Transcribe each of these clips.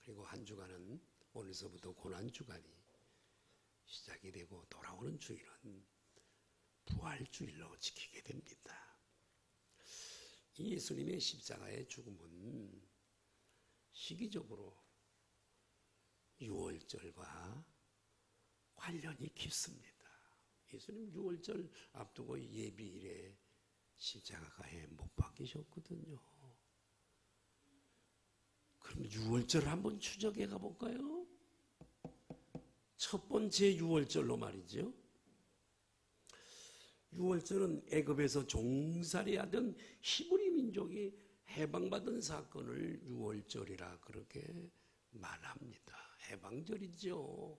그리고 한 주간은 오늘서부터 고난주간이 시작이 되고 돌아오는 주일은 부활주일로 지키게 됩니다. 이 예수님의 십자가의 죽음은 시기적으로 유월절과 관련이 깊습니다. 예수님 유월절 앞두고 예비일에 십자가에 못 박히셨거든요. 그럼 유월절 한번 추적해 가볼까요? 첫 번째 유월절로 말이죠. 유월절은 애굽에서 종살이하던 히브리 민족이 해방받은 사건을 유월절이라 그렇게 말합니다. 해방절이죠.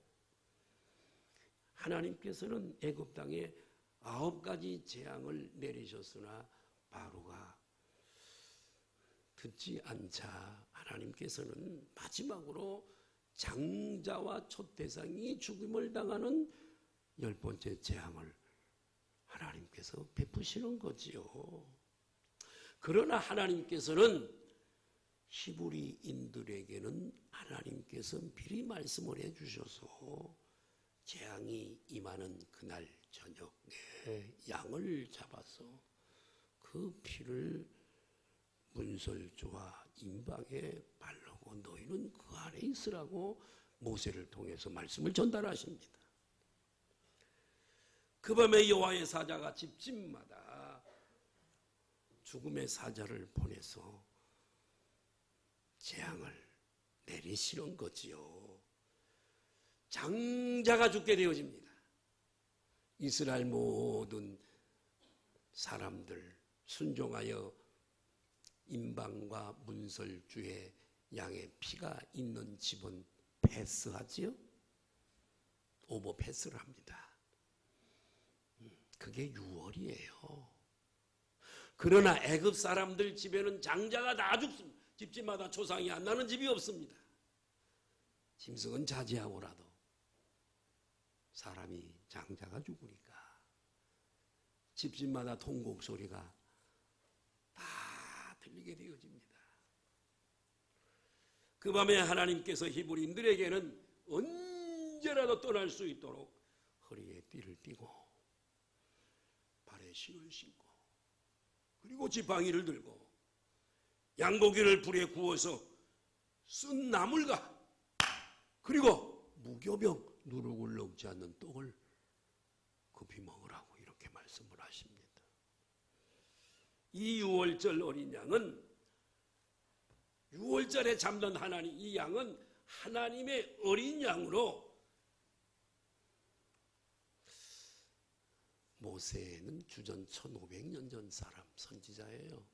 하나님께서는 애굽 땅에 9가지 재앙을 내리셨으나 바로가 듣지 않자 하나님께서는 마지막으로 장자와 촛대상이 죽임을 당하는 10번째 재앙을 하나님께서 베푸시는 거지요. 그러나 하나님께서는 히브리인들에게는 하나님께서 미리 말씀을 해주셔서 재앙이 임하는 그날 저녁에 양을 잡아서 그 피를 문설주와 임방에 바르고 너희는 그 안에 있으라고 모세를 통해서 말씀을 전달하십니다. 그 밤에 여호와의 사자가 집집마다 죽음의 사자를 보내서 재앙을 내리시는 거지요. 장자가 죽게 되어집니다. 이스라엘 모든 사람들 순종하여 임방과 문설주의 양의 피가 있는 집은 패스하지요. 오버 패스를 합니다. 그게 유월이에요. 그러나 애굽 사람들 집에는 장자가 다 죽습니다. 집집마다 초상이 안 나는 집이 없습니다. 짐승은 자제하고라도 사람이 장자가 죽으니까 집집마다 통곡 소리가 다 들리게 되어집니다. 그 밤에 하나님께서 히브리인들에게는 언제라도 떠날 수 있도록 허리에 띠를 띠고 발에 신을 신고 그리고 지팡이를 들고 양고기를 불에 구워서 쓴 나물과 그리고 무교병 누룩을 넣지 않는 떡을 급히 먹으라고 이렇게 말씀을 하십니다. 이 유월절 어린 양은 유월절에 잠든 하나님, 이 양은 하나님의 어린 양으로 모세는 주전 1500년 전 사람 선지자예요.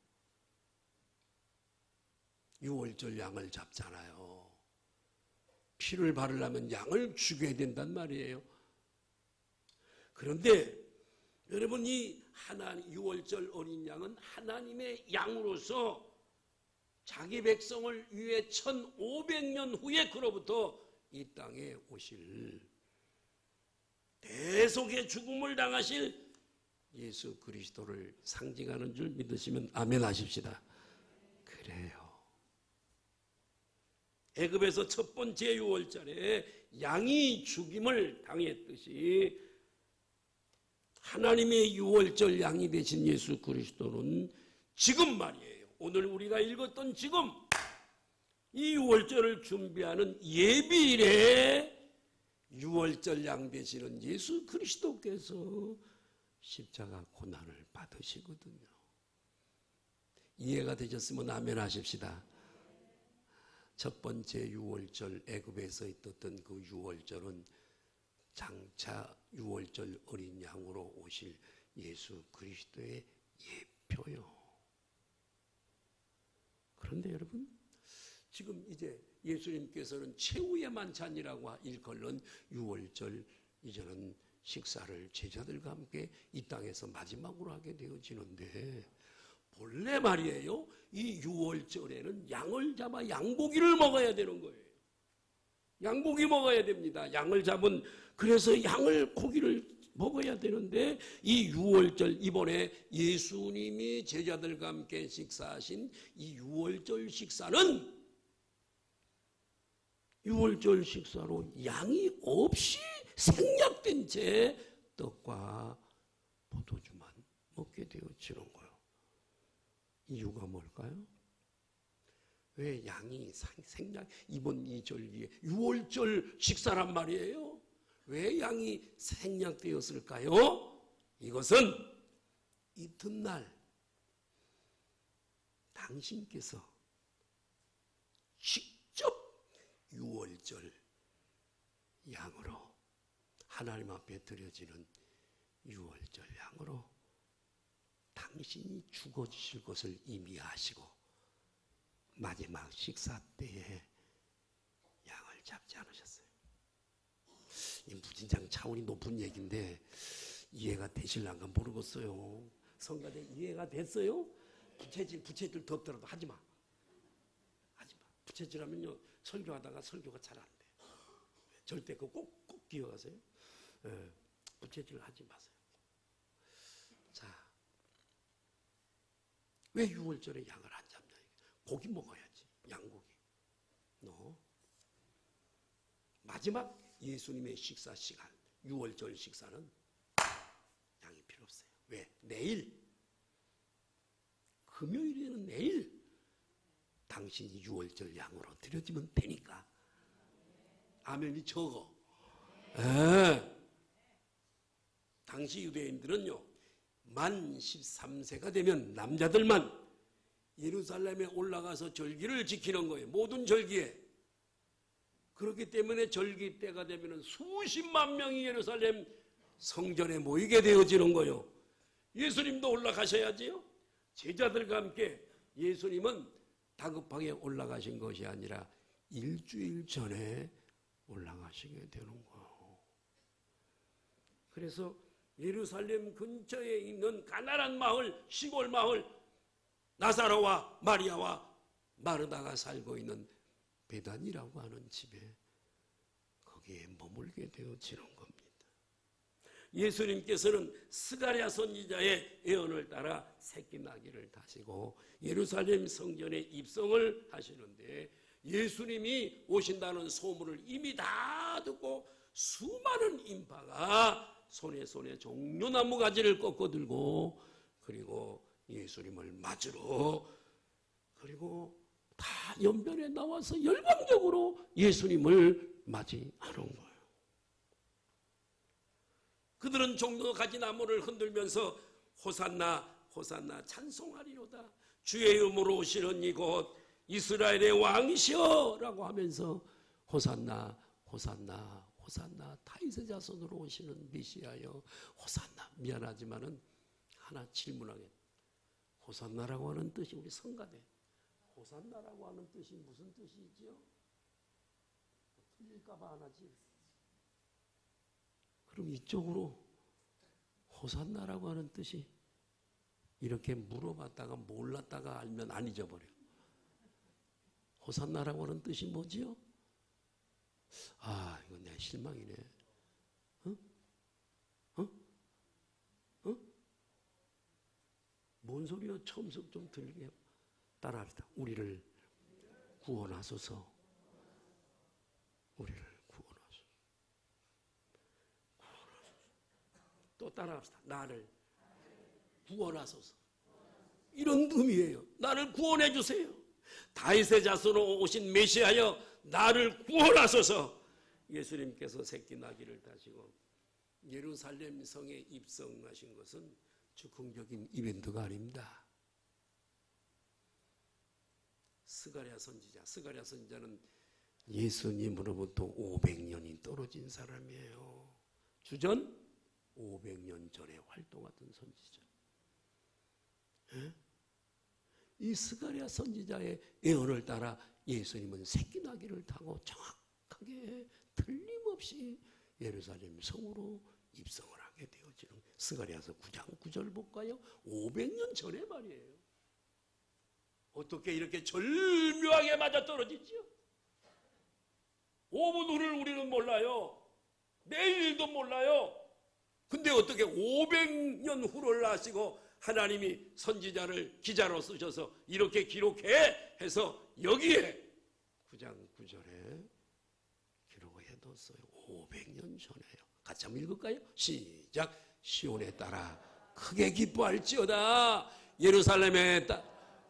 유월절 양을 잡잖아요. 피를 바르려면 양을 죽여야 된단 말이에요. 그런데 여러분 이 유월절 어린 양은 하나님의 양으로서 자기 백성을 위해 1500년 후에 그로부터 이 땅에 오실 대속의 죽음을 당하실 예수 그리스도를 상징하는 줄 믿으시면 아멘 하십시다. 그래요. 애굽에서 첫 번째 유월절에 양이 죽임을 당했듯이 하나님의 유월절 양이 되신 예수 그리스도는 지금 말이에요. 오늘 우리가 읽었던 지금 이 유월절을 준비하는 예비일에 유월절 양 되시는 예수 그리스도께서 십자가 고난을 받으시거든요. 이해가 되셨으면 아멘 하십시다. 첫 번째 유월절 애굽에서 있었던 그 유월절은 장차 유월절 어린 양으로 오실 예수 그리스도의 예표요. 그런데 여러분 지금 이제 예수님께서는 최후의 만찬이라고 일컬는 유월절 이제는 식사를 제자들과 함께 이 땅에서 마지막으로 하게 되어지는데 본래 말이에요. 이 유월절에는 양을 잡아 양고기를 먹어야 되는 거예요. 양고기 먹어야 됩니다. 양을 잡은 그래서 양을 고기를 먹어야 되는데 이 유월절 이번에 예수님이 제자들과 함께 식사하신 이 유월절 식사는 유월절 식사로 양이 없이 생략된 채 떡과 포도주만 먹게 되어지는 거예요. 이유가 뭘까요? 왜 양이 생략, 이번 이 절기에 유월절 식사란 말이에요. 왜 양이 생략되었을까요? 이것은 이튿날 당신께서 직접 유월절 양으로 하나님 앞에 드려지는 유월절 양으로 당신이 죽어주실 것을 이미 아시고 마지막 식사 때에 양을 잡지 않으셨어요. 이 무진장 차원이 높은 얘기인데 이해가 되실란가 모르겠어요. 성가대 이해가 됐어요? 부채질 덥더라도 하지마. 부채질하면요 설교하다가 설교가 잘 안 돼. 절대 그거 꼭 기억하세요. 부채질 하지 마세요. 자, 왜 6월절에 양을 안 잡냐? 고기 먹어야지. 양고기. 마지막 예수님의 식사 시간 6월절 식사는 양이 필요 없어요. 왜? 내일 금요일에는 내일 당신이 6월절 양으로 드려지면 되니까. 아멘이 적어. 당시 유대인들은요 만 13세가 되면 남자들만 예루살렘에 올라가서 절기를 지키는 거예요. 모든 절기에. 그렇기 때문에 절기 때가 되면 수십만 명이 예루살렘 성전에 모이게 되어지는 거예요. 예수님도 올라가셔야지요. 제자들과 함께 예수님은 다급하게 올라가신 것이 아니라 일주일 전에 올라가시게 되는 거예요. 그래서 예루살렘 근처에 있는 가난한 마을, 시골 마을, 나사로와 마리아와 마르다가 살고 있는 베단이라고 하는 집에 거기에 머물게 되어지는 겁니다. 예수님께서는 스가랴 선지자의 예언을 따라 새끼 나귀를 타시고 예루살렘 성전에 입성을 하시는데 예수님이 오신다는 소문을 이미 다 듣고 수많은 인파가 손에 종려나무 가지를 꺾어 들고 그리고 예수님을 맞으러 그리고 다 연변에 나와서 열광적으로 예수님을 맞이하는 거예요. 그들은 종려가지 나무를 흔들면서 호산나 호산나 찬송하리로다. 주의 이름으로 오시는 이곳 이스라엘의 왕이시여 라고 하면서 호산나 호산나 호산나 다윗의 자손으로 오시는 메시아여 호산나. 미안하지만은 하나 질문하겠다. 호산나라고 하는 뜻이 우리 성가대 호산나라고 하는 뜻이 무슨 뜻이지요? 틀릴까봐 안 하지. 그럼 이쪽으로 호산나라고 하는 뜻이 이렇게 물어봤다가 몰랐다가 알면 안 잊어버려. 호산나라고 하는 뜻이 뭐지요? 아, 이건 내 실망이네. 뭔 소리야? 처음부터 좀 들리게 따라합시다. 우리를 구원하소서. 우리를 구원하소서. 또 따라합시다. 나를 구원하소서. 이런 의미예요. 나를 구원해 주세요. 다윗의 자손으로 오신 메시아여 나를 구원하소서. 예수님께서 새끼 나귀를 타시고 예루살렘 성에 입성하신 것은 즉흥적인 이벤트가 아닙니다. 스가랴 선지자는 예수님으로부터 500년이 떨어진 사람이에요. 주전 500년 전에 활동하던 선지자. 이 스가랴 선지자의 예언을 따라 예수님은 새끼 나귀를 타고 정확하게 틀림없이 예루살렘 성으로 입성을 하게 되어지는 스가랴서 9장 9절 볼까요? 500년 전에 말이에요. 어떻게 이렇게 절묘하게 맞아떨어지지요? 5분 후를 우리는 몰라요. 내일도 몰라요. 근데 어떻게 500년 후를 아시고 하나님이 선지자를 기자로 쓰셔서 이렇게 기록해 해서 여기에 9장 9절에 세웠어요. 500년 전에요. 같이 한번 읽을까요? 시작. 시온에 따라 크게 기뻐할지어다. 예루살렘에 따라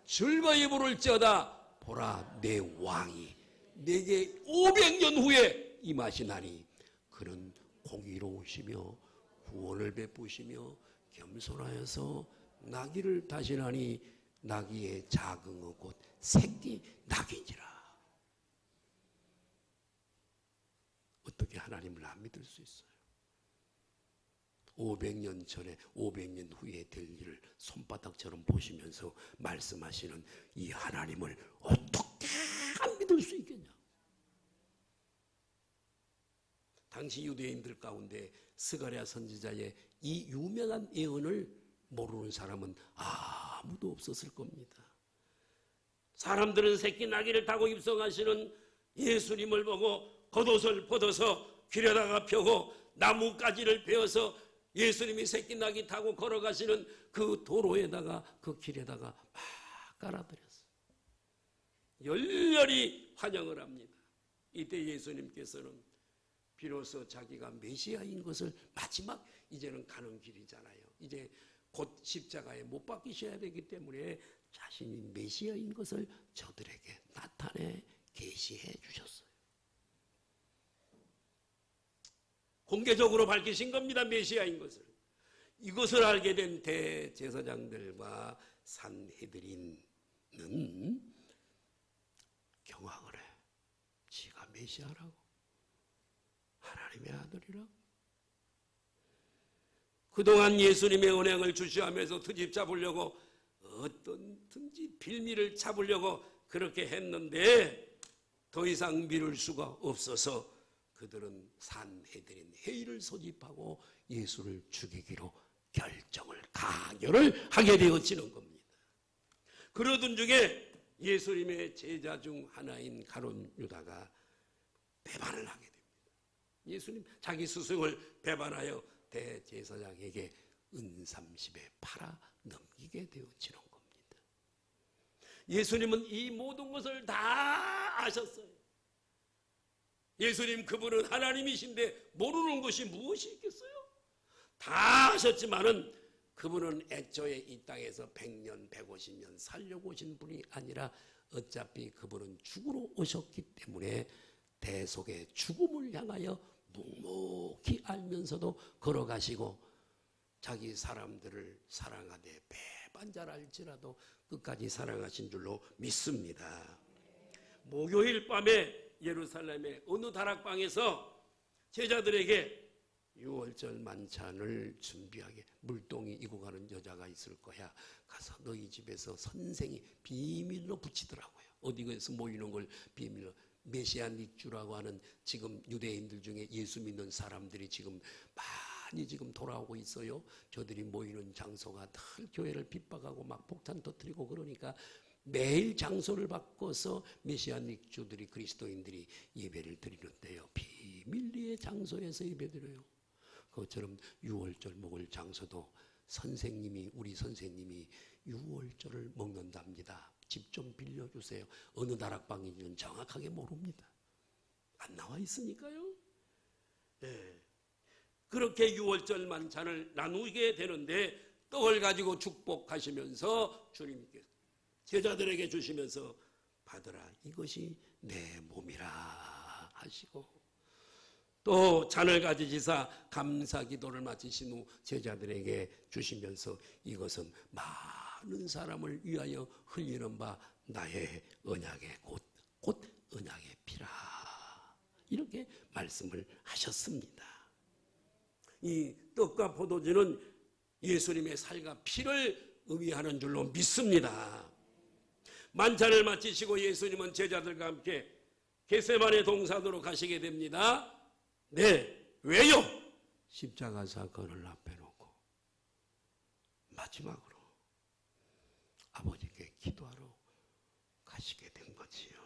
즐거이 부를지어다. 보라, 내 왕이 내게 500년 후에 임하시나니 그는 공의로우시며 구원을 베푸시며 겸손하여서 나귀를 다시나니 나귀의 자긍어 곧 새끼 나귀니라. 어떻게 하나님을 안 믿을 수 있어요? 500년 전에 500년 후에 될 일을 손바닥처럼 보시면서 말씀하시는 이 하나님을 어떻게 안 믿을 수 있겠냐? 당시 유대인들 가운데 스가랴 선지자의 이 유명한 예언을 모르는 사람은 아무도 없었을 겁니다. 사람들은 새끼 나귀를 타고 입성하시는 예수님을 보고 겉옷을 벗어서 길에다가 펴고 나뭇가지를 베어서 예수님이 새끼 나귀 타고 걸어가시는 그 도로에다가 그 길에다가 막 깔아드렸어요. 열렬히 환영을 합니다. 이때 예수님께서는 비로소 자기가 메시아인 것을 마지막 이제는 가는 길이잖아요. 이제 곧 십자가에 못 박히셔야 되기 때문에 자신이 메시아인 것을 저들에게 나타내 계시해 주셨어요. 공개적으로 밝히신 겁니다. 메시아인 것을. 이것을 알게 된 대제사장들과 산헤드린은 경악을 해. 지가 메시아라고? 하나님의 아들이라고? 그동안 예수님의 은행을 주시하면서 트집 잡으려고 어떤든지 빌미를 잡으려고 그렇게 했는데 더 이상 미룰 수가 없어서 그들은 산헤드린 회의를 소집하고 예수를 죽이기로 가결을 하게 되어지는 겁니다. 그러던 중에 예수님의 제자 중 하나인 가룟 유다가 배반을 하게 됩니다. 예수님 자기 스승을 배반하여 대제사장에게 은30에 팔아 넘기게 되어지는 겁니다. 예수님은 이 모든 것을 다 아셨어요. 예수님 그분은 하나님이신데 모르는 것이 무엇이 있겠어요? 다 아셨지만은 그분은 애초에 이 땅에서 100년, 150년 살려고 오신 분이 아니라 어차피 그분은 죽으러 오셨기 때문에 대속의 죽음을 향하여 묵묵히 알면서도 걸어가시고 자기 사람들을 사랑하되 배반자랄지라도 끝까지 사랑하신 줄로 믿습니다. 목요일 밤에 예루살렘의 어느 다락방에서 제자들에게 6월절 만찬을 준비하게 물동이 이고 가는 여자가 있을 거야. 가서 너희 집에서 선생이 비밀로 붙이더라고요. 어디에서 모이는 걸 비밀로. 메시아 닉주라고 하는 지금 유대인들 중에 예수 믿는 사람들이 지금 많이 지금 돌아오고 있어요. 저들이 모이는 장소가 늘 교회를 핍박하고 막 폭탄 터뜨리고 그러니까 매일 장소를 바꿔서 메시아 닉주들이 그리스도인들이 예배를 드리는데요. 비밀리의 장소에서 예배드려요. 그것처럼 6월절 먹을 장소도 우리 선생님이 6월절을 먹는답니다. 집 좀 빌려주세요. 어느 다락방인지는 정확하게 모릅니다. 안 나와 있으니까요. 네. 그렇게 6월절 만찬을 나누게 되는데 떡을 가지고 축복하시면서 주님께서 제자들에게 주시면서 받으라 이것이 내 몸이라 하시고 또 잔을 가지시사 감사 기도를 마치신 후 제자들에게 주시면서 이것은 많은 사람을 위하여 흘리는 바 나의 언약의 곧 언약의 피라 이렇게 말씀을 하셨습니다. 이 떡과 포도주는 예수님의 살과 피를 의미하는 줄로 믿습니다. 만찬을 마치시고 예수님은 제자들과 함께 겟세마네 동산으로 가시게 됩니다. 네, 왜요? 십자가 사건을 앞에 놓고 마지막으로 아버지께 기도하러 가시게 된 거지요.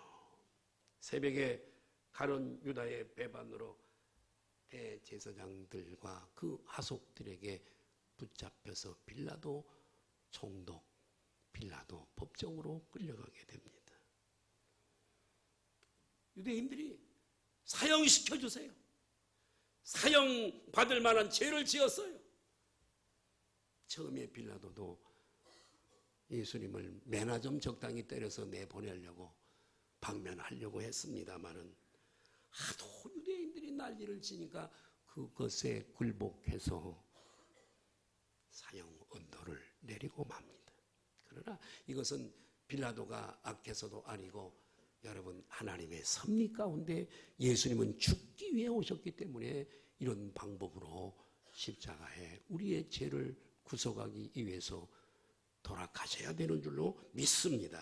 새벽에 가룟 유다의 배반으로 대제사장들과 그 하속들에게 붙잡혀서 빌라도 총독, 빌라도 법정으로 끌려가게 됩니다. 유대인들이 사형시켜주세요. 사형받을 만한 죄를 지었어요. 처음에 빌라도도 예수님을 매나 좀 적당히 때려서 내보내려고 방면하려고 했습니다마는 하도 유대인들이 난리를 치니까 그것에 굴복해서 사형 언도를 내리고 맙니다. 그러나 이것은 빌라도가 악해서도 아니고 여러분, 하나님의 섭리 가운데 예수님은 죽기 위해 오셨기 때문에 이런 방법으로 십자가에 우리의 죄를 구속하기 위해서 돌아가셔야 되는 줄로 믿습니다.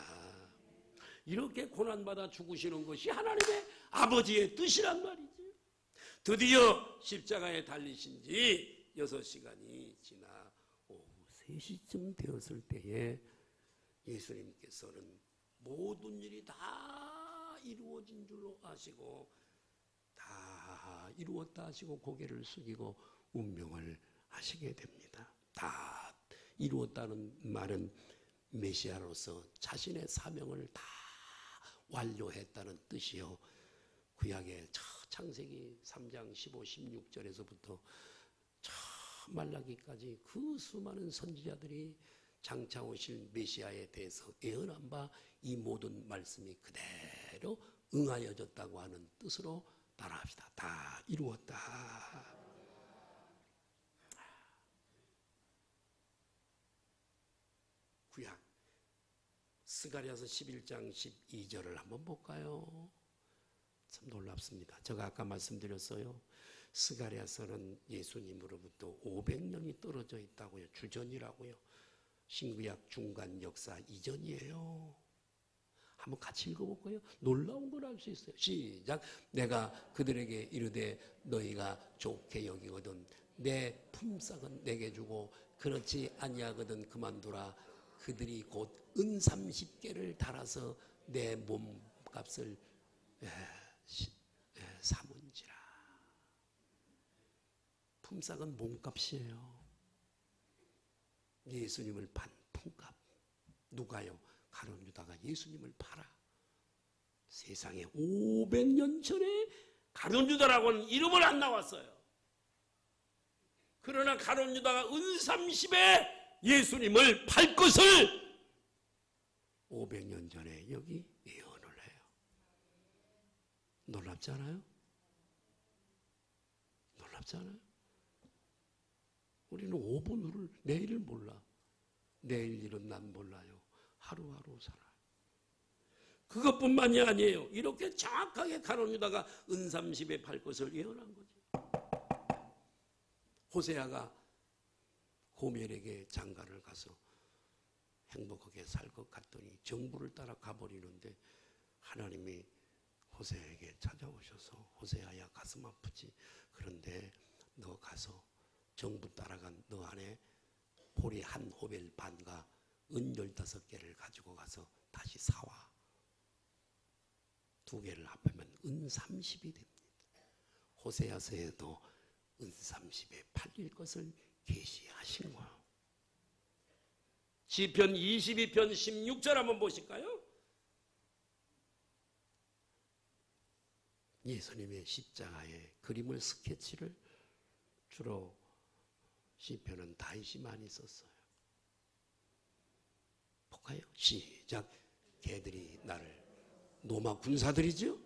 이렇게 고난받아 죽으시는 것이 하나님의 아버지의 뜻이란 말이죠. 드디어 십자가에 달리신 지 6시간이 지나 오후 3시쯤 되었을 때에 예수님께서는 모든 일이 다 이루어진 줄로 아시고 다 이루었다 하시고 고개를 숙이고 운명을 하시게 됩니다. 다 이루었다는 말은 메시아로서 자신의 사명을 다 완료했다는 뜻이요. 구약의 창세기 3장 15, 16절에서부터 말라기까지 그 수많은 선지자들이 장차 오실 메시아에 대해서 예언한 바 이 모든 말씀이 그대로 응하여졌다고 하는 뜻으로 따라합시다. 다 이루었다. 구약 스가랴서 11장 12절을 한번 볼까요? 참 놀랍습니다. 제가 아까 말씀드렸어요. 스가랴서는 예수님으로부터 500년이 떨어져 있다고요. 주전이라고요. 신구약 중간 역사 이전이에요. 한번 같이 읽어볼까요? 놀라운 걸 알 수 있어요. 시작. 내가 그들에게 이르되 너희가 좋게 여기거든 내 품삯은 내게 주고 그렇지 아니하거든 그만두라. 그들이 곧 은 30개를 달아서 내 몸값을 삼은지라. 품삯은 몸값이에요. 예수님을 판 품값. 누가요? 가룟 유다가 예수님을 팔아. 세상에 500년 전에 가룟 유다라고는 이름을 안 나왔어요. 그러나 가룟 유다가 은 30에 예수님을 팔 것을 500년 전에 여기 예언을 해요. 놀랍지 않아요? 놀랍지 않아요? 우리는 5분 후를 내일을 몰라. 내일 일은 난 몰라요. 하루하루 살아. 그것뿐만이 아니에요. 이렇게 정확하게 가룟 유다가 은 30에 팔 것을 예언한 거죠. 호세아가 고멜에게 장가를 가서 행복하게 살 것 같더니 정부를 따라 가버리는데 하나님이 호세아에게 찾아오셔서 호세아야 가슴 아프지. 그런데 너 가서 정부 따라간 너 안에 보리 한 호벨 반과 은 15개를 가지고 가서 다시 사와. 2개를 합하면 은 30이 됩니다. 호세아서에도 은 30에 팔릴 것을 계시하신 거예요. 시편 22편 16절 한번 보실까요? 예수님의 십자가의 그림을 스케치를 주로 시편은 다윗이 많이 썼어요. 볼까요? 시작. 개들이 나를 노마 군사들이죠.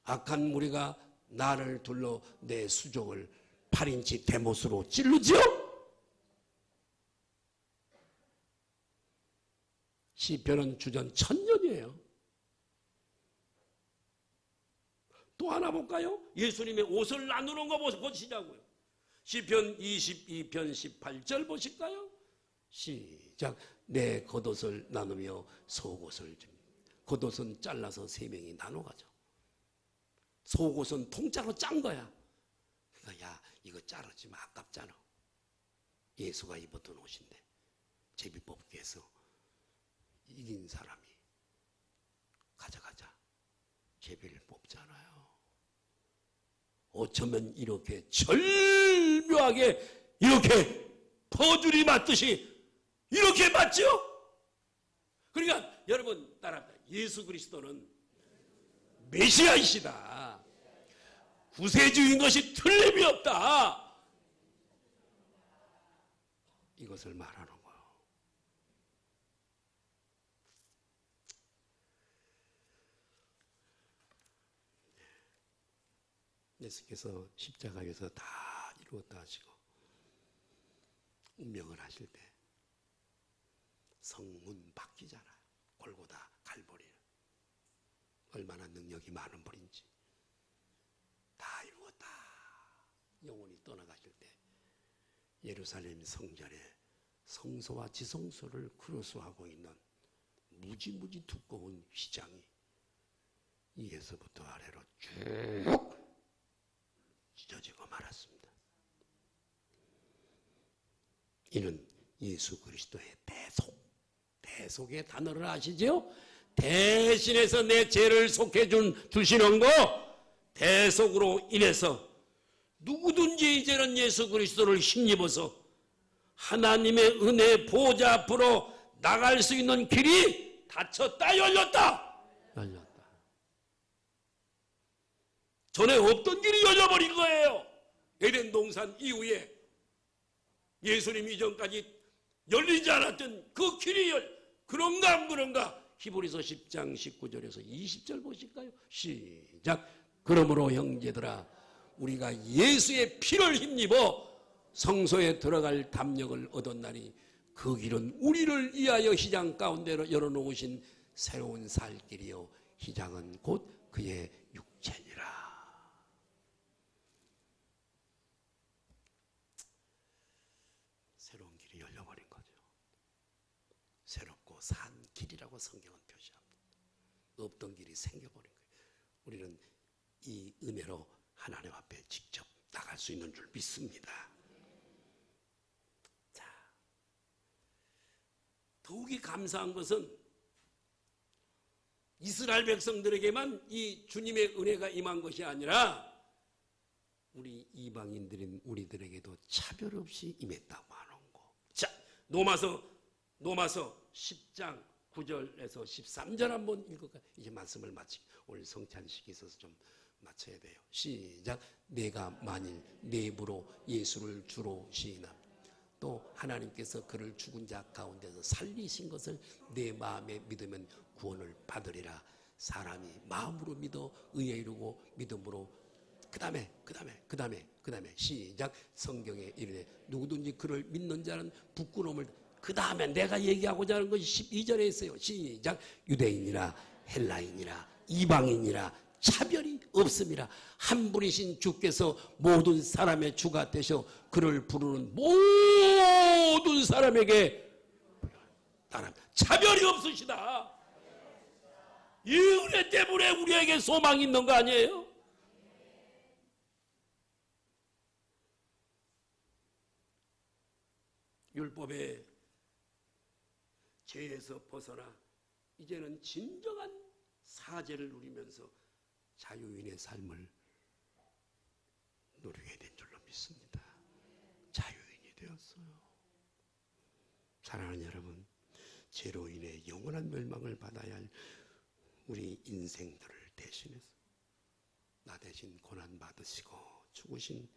악한 무리가 나를 둘러 내 수종을 8인치 대못으로 찌르죠. 시편은 주전 1000년이에요. 또 하나 볼까요? 예수님의 옷을 나누는 거 보시자고요. 시편 22편 18절 보실까요? 시작. 내 겉옷을 나누며 속옷을 줍니다. 겉옷은 잘라서 3명이 나눠 가죠. 속옷은 통짜로 짠 거야. 그러니까 야 이거 자르지마 아깝잖아. 예수가 입었던 옷인데 제비뽑기에서 이긴 사람이 가져가자. 제비를 뽑잖아요. 어쩌면 이렇게 절묘하게 이렇게 퍼즐이 맞듯이 이렇게 맞죠? 그러니까 여러분 따라합니다. 예수 그리스도는 메시아이시다. 구세주인 것이 틀림이 없다. 이것을 말하는 거예요. 예수께서 십자가에서 다 이루었다 하시고 운명을 하실 때 성문 바뀌잖아요. 골고다 갈보리 얼마나 능력이 많은 분인지 다 이루었다. 영혼이 떠나가실 때 예루살렘 성전에 성소와 지성소를 크로스하고 있는 무지무지 두꺼운 휘장이 위에서부터 아래로 쭉 찢어지고 말았습니다. 이는 예수 그리스도의 대속의 단어를 아시죠? 대신해서 내 죄를 속해준 주시는 거, 대속으로 인해서 누구든지 이제는 예수 그리스도를 힘입어서 하나님의 은혜 보좌 앞으로 나갈 수 있는 길이 닫혔다 열렸다. 열렸다. 전에 없던 길이 열려버린 거예요. 에덴 동산 이후에 예수님 이전까지 열리지 않았던 그 길이 그런가 안 그런가? 히브리서 10장 19절에서 20절 보실까요? 시작. 그러므로 형제들아 우리가 예수의 피를 힘입어 성소에 들어갈 담력을 얻었나니 그 길은 우리를 위하여 휘장 가운데로 열어놓으신 새로운 살 길이요 휘장은 곧 그의 육체니라. 새로운 길이 열려버린 거죠. 새롭고 산 길이라고 성경은 표시합니다. 없던 길이 생겨버린 거예요. 우리는 이 은혜로 하나님 앞에 직접 나갈 수 있는 줄 믿습니다. 자, 더욱이 감사한 것은 이스라엘 백성들에게만 이 주님의 은혜가 임한 것이 아니라 우리 이방인들인 우리들에게도 차별 없이 임했다고 하는 거. 자, 로마서 10장 9절에서 13절 한번 읽을까요? 이제 말씀을 마치고 오늘 성찬식이 있어서 좀 맞춰야 돼요. 시작. 내가 만일 내 입으로 예수를 주로 시인하면 또 하나님께서 그를 죽은 자 가운데서 살리신 것을 내 마음에 믿으면 구원을 받으리라. 사람이 마음으로 믿어 의에 이르고 믿음으로 그 다음에 시작. 성경에 이르되 누구든지 그를 믿는 자는 부끄러움을 그 다음에 내가 얘기하고자 하는 것이 12절에 있어요. 시작. 유대인이라 헬라인이라 이방인이라 차별이 없음이라. 한 분이신 주께서 모든 사람의 주가 되셔 그를 부르는 모든 사람에게 차별이 없으시다. 이 은혜 때문에 우리에게 소망이 있는 거 아니에요? 율법의 죄에서 벗어나 이제는 진정한 사죄를 누리면서 자유인의 삶을 누리게 된 줄로 믿습니다. 자유인이 되었어요. 사랑하는 여러분, 죄로 인해 영원한 멸망을 받아야 할 우리 인생들을 대신해서 나 대신 고난 받으시고 죽으신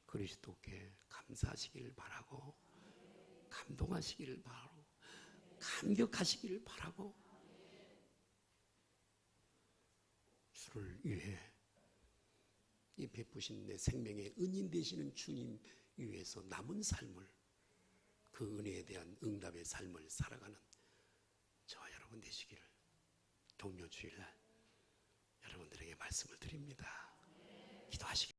그리스도께 감사하시기를 바라고 감동하시기를 바라고 감격하시기를 바라고 주를 위해 이 베푸신 내 생명의 은인 되시는 주님 위해서 남은 삶을 그 은혜에 대한 응답의 삶을 살아가는 저와 여러분 되시기를 동료 주일날 여러분들에게 말씀을 드립니다. 기도하시기